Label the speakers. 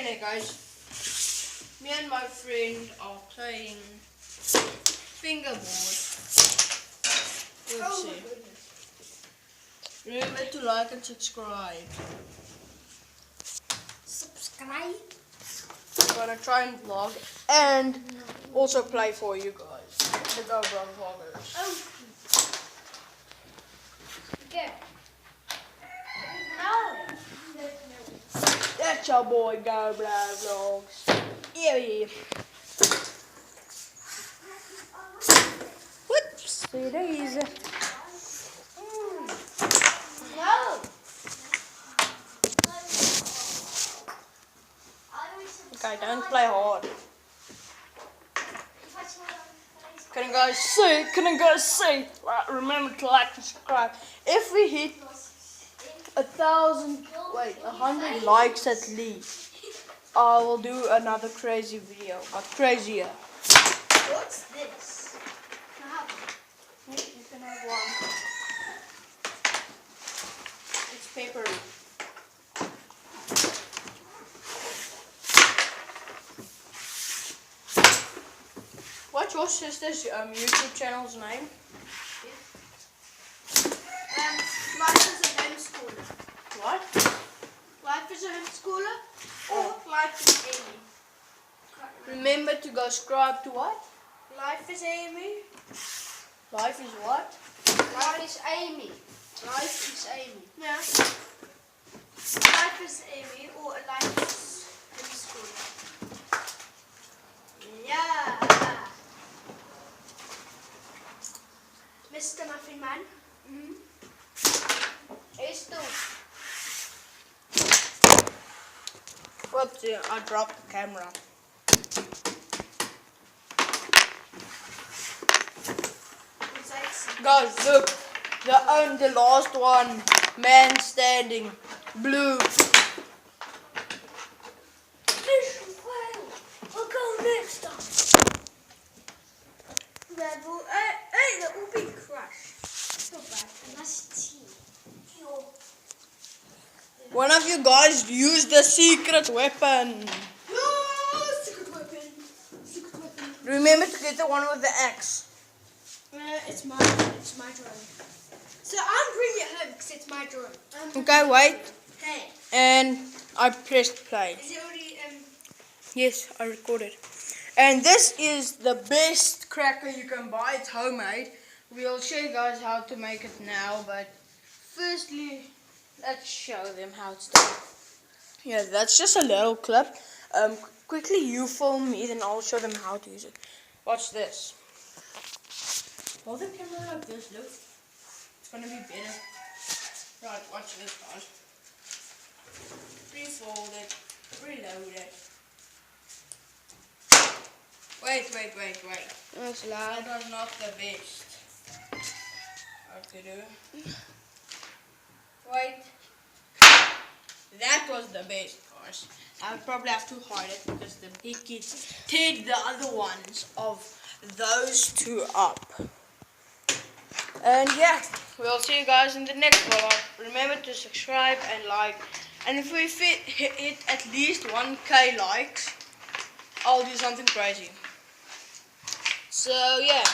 Speaker 1: minute, guys. Me and my friend are playing fingerboard. Let's see. Remember to like and subscribe.
Speaker 2: Subscribe.
Speaker 1: I'm gonna try and vlog and also play for you guys. The GoPro vloggers.
Speaker 2: Oh. Okay. No.
Speaker 1: That's your boy GoPro vlogs. Yeah. Whoops. It is.
Speaker 2: No.
Speaker 1: Okay, don't play hard. Can you guys see? Remember to like and subscribe. If we hit 100 likes at least, I will do another crazy video, but crazier.
Speaker 2: What's this? Can I have one?
Speaker 1: You can have one. It's papery. What's your sister's YouTube channel's name?
Speaker 2: Life is a homeschooler.
Speaker 1: What?
Speaker 2: Life is a homeschooler or Life is Amy.
Speaker 1: Remember to go subscribe to what?
Speaker 2: Life is Amy.
Speaker 1: Life is what?
Speaker 2: Life is Amy. Life is Amy. Yeah. Life is Amy or Life is homeschooler. Yeah. Mr. Muffin Man. It's two.
Speaker 1: Whoops, I dropped the camera. Guys, look. The last one. Man standing. Blue.
Speaker 2: Mission failed. I'll go next time. That will be crushed. So bad. And that's tea.
Speaker 1: One of you guys used the secret weapon.
Speaker 2: No, secret weapon. Secret weapon.
Speaker 1: Remember to get the one with the axe.
Speaker 2: It's my drone. So I'm bringing it home because it's my drone.
Speaker 1: Okay, wait.
Speaker 2: Hey.
Speaker 1: And I pressed play.
Speaker 2: Is it already
Speaker 1: Yes, I recorded. And this is the best cracker you can buy. It's homemade. We'll show you guys how to make it now, but firstly, let's show them how it's done. Yeah, that's just a little clip. Quickly you film me, then I'll show them how to use it. Watch this. Hold the camera like this, look. It's gonna be better. Right, watch this, guys. Pre-fold it, reload it. Wait.
Speaker 2: That's loud.
Speaker 1: That was not the best. How to do? Wait. That was the best, guys. I would probably have to hide it because the big kids teared the other ones of those two up. And yeah, we'll see you guys in the next vlog. Remember to subscribe and like. And if we hit at least 1k likes, I'll do something crazy. So yeah.